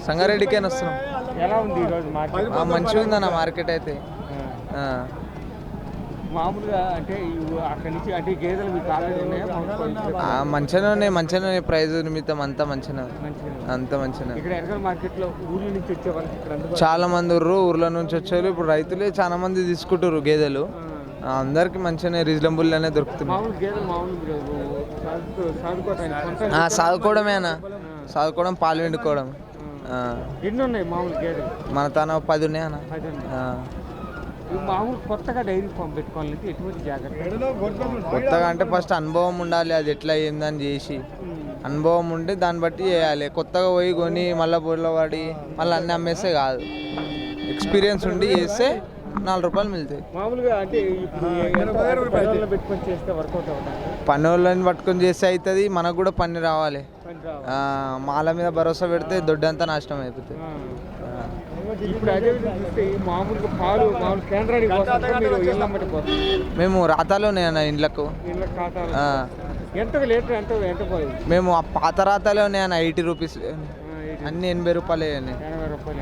సంగారెడ్డికేనా వస్తున్నాం. ఎలా ఉంది ఈరోజు మార్కెట్? మంచిగా ఉందన్న మార్కెట్ అయితే. మామూలుగా అంటే అక్కడి నుంచి అంటే గేదెలు మీకు ఆల్రెడీ ఉన్నాయా? మంచిగానే ఉన్నాయి ప్రైజ్ నిమిత్తం అంతా మంచిగా అంత మంచిగా. ఇక్కడ ఎర్రగల్ మార్కెట్లో ఊర్ల నుంచి వచ్చే వాళ్ళకి ఇక్కడ చాలా మంది ఊర్ల నుంచి వచ్చారు. ఇప్పుడు రైతులే చాలా మంది తీసుకుంటారు గేదెలు. అందరికి మంచిగానే రీజనబుల్గానే దొరుకుతుంది. సాగుకోవడమేనా, సాగుకోవడం, పాలు పిండుకోవడం. ఎన్ని ఉన్నాయి మామూలు గేదెలు? మన తన 10 ఉన్నాయి అన్న. మామూలు కొత్తగా డైరీ ఫామ్ పెట్టుకోవాలంటే ఎటువంటి జాగ్రత్త? కొత్తగా అంటే ఫస్ట్ అనుభవం ఉండాలి. అది ఎట్లా ఏందని చేసి అనుభవం ఉంటే దాన్ని బట్టి చేయాలి. కొత్తగా పోయి కొని మళ్ళీ బోర్లో పడి మళ్ళీ అన్నీ అమ్మేస్తే కాదు. ఎక్స్పీరియన్స్ ఉండి చేస్తే 4 రూపాయలు మిగులుతాయి. మామూలుగా అంటే పెట్టుకొని చేస్తే వర్కౌట్ అవుతుంది. పని వాళ్ళని పట్టుకొని చేస్తే అవుతుంది. మనకు కూడా పని రావాలి. మాల మీద భరోసా పెడితే దొడ్డంతా నాశనం అయిపోతుంది. ఇప్పుడు అదే చూస్తే మామూలుగా పాలు మామూలు కేంద్రానికి మేము రాతాలోనే అన్న ఇండ్లకు. ఎంత లీటర్ ఎంత పోయింది? మేము ఆ పాత రాతాలోనే అన్న 80 రూపీస్, అన్ని 80 రూపాయలే. 80 రూపాయలు.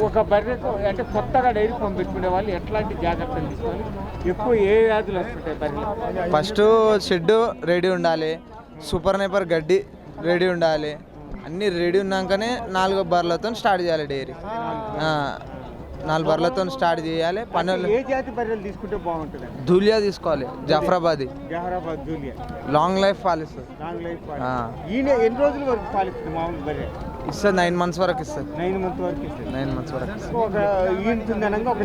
ఒక బర్రెకు అంటే కొత్తగా డైరీ ఫామ్ పెట్టుకునే వాళ్ళు ఎట్లాంటి జాగ్రత్తలు తీసుకోవాలి? ఎక్కువ ఏ వ్యాధులు వస్తుంటాయి బర్రెలు? ఫస్ట్ షెడ్ రెడీ ఉండాలి, సూపర్ నైపర్ గడ్డి రెడీ ఉండాలి. అన్నీ రెడీ ఉన్నాకనే 4 బర్రెలతో స్టార్ట్ చేయాలి డైరీ. 4 బర్రెలతో స్టార్ట్ చేయాలి. పనులు ఏ జాతి బర్రెలు తీసుకుంటే బాగుంటుంది? ధూలియా తీసుకోవాలి, జాఫ్రాబాదీ. ధూలియా లాంగ్ లైఫ్ పాలిస్తుంది. ఎన్ని రోజుల వరకు పాలిస్తుంది మామూలు బర్రె? ఇస్తుంది 9 months వరకు ఇస్తుంది. 9 months వరకు ఇస్తుంది. 9 months వరకు ఒక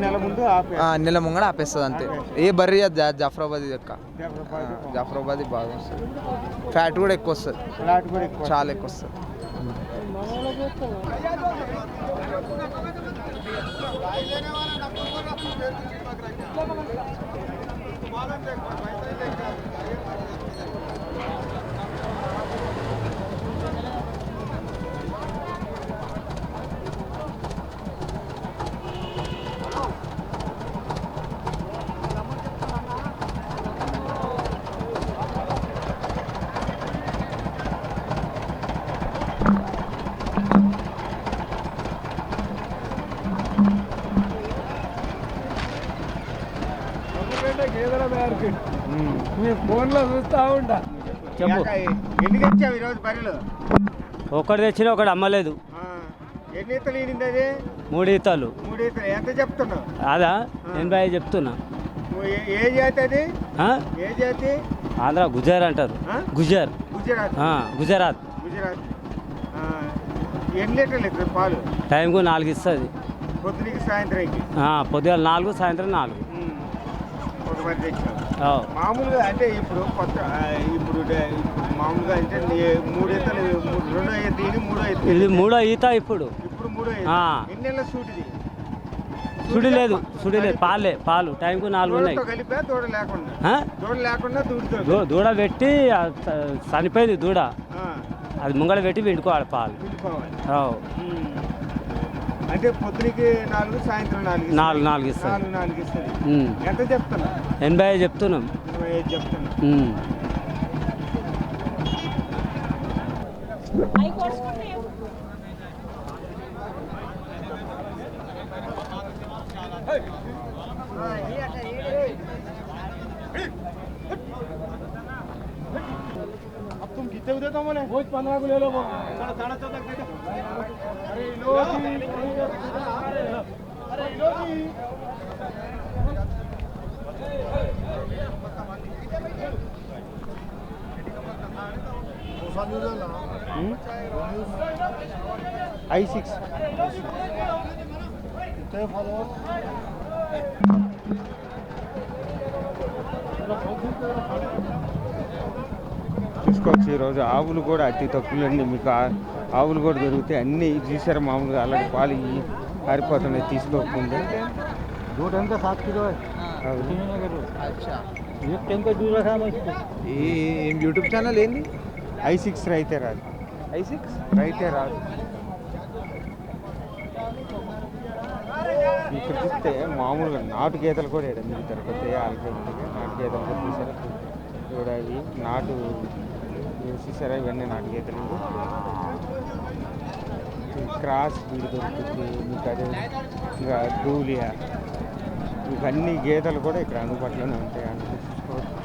నెల ముందు నెల ముంగడ ఆపేస్తుంది అంతే. ఏ బర్రీ జాఫ్రాబాదీ యొక్క జాఫ్రాబాదీ బాగా వస్తుంది. ఫ్యాట్ కూడా ఎక్కువ వస్తుంది, చాలా ఎక్కువ వస్తుంది. ఫోన్లో చూస్తా ఉంటా. చెప్పు, ఎన్ని తెచ్చావు ఈరోజు బర్రెలు? ఒకటి తెచ్చిన ఒకటి అమ్మలేదు. ఎన్ని ఈతలు ఈనింది అది? 3 ఈతలు. 3 ఈతలు ఎంత చెప్తున్నావు? అదా 85 చెప్తున్నా. ఏ జాతి అది? ఏ జాతి? ఆంధ్ర గుజర్ అంటారు. గుజరాత్. గుజరాత్. ఎన్ని లీటర్లు ఇస్తుంది పాలు? టైంకు 4 ఇస్తుంది. పొద్దునకి సాయంత్రానికి? పొద్దుగాల 4, సాయంత్రం 4. ఒక మరి తెచ్చావు. మామూలుగా అంటే ఇప్పుడు మామూలుగా అంటే 3 ఈతలు, 2వ ఈత ఇది, 3వ ఈత ఇది 3వ ఈత. ఇప్పుడు 3వ ఈత. ఎన్ని నెలల సూట్ ఇది? సుడి లేదు పాలు టైంకు 4 ఉన్నాయి. కలిపా దూడ లేకుండా? దూడ లేకుండా దూడ పెట్టి చనిపోయింది దూడ. అది ముంగడ పెట్టి పిండుకోవాలి పాలు. అంటే పొద్దునకి 4, సాయంత్రం 4 ఇస్తుంది. 4 ఇస్తుంది. ఎంత చెప్తున్నా? 85 చెప్తున్నాం. 85 చెప్తున్నా. अब तुम कितने को देता बोले? वो 15 को ले लो। 14.5 दे दो। अरे लो जी, अरे लो जी। I6 कितने फॉलोअर्स? చూసుకోవచ్చు. ఈరోజు ఆవులు కూడా అతి తక్కువలండి. మీకు ఆవులు కూడా దొరుకుతాయి. అన్నీ చూసారు మామూలుగా అలాంటి పాలు పారిపోతున్నాయి తీసుకోకుండా. दूध 7 किलो है। ఏం యూట్యూబ్ ఛానల్ ఏంది? I6 రైతే రాదు. I6 రైతే రాదు. ఇక్కడ చూస్తే మామూలుగా నాటు గేదెలు కూడా వేయడం మిగుతారు. కొత్త నాటు గేదెలు కూడా చూసారా? చూడాలి నాటు చూసారా? ఇవన్నీ నాటు గేదెలు. క్రాస్ బీడ్ దొరుకుతుంది మీకు, అదే ఇంకా డూలియా, మీకు అన్ని గేదెలు కూడా ఇక్కడ అందుబాటులోనే ఉంటాయి అని చూసుకోవచ్చు.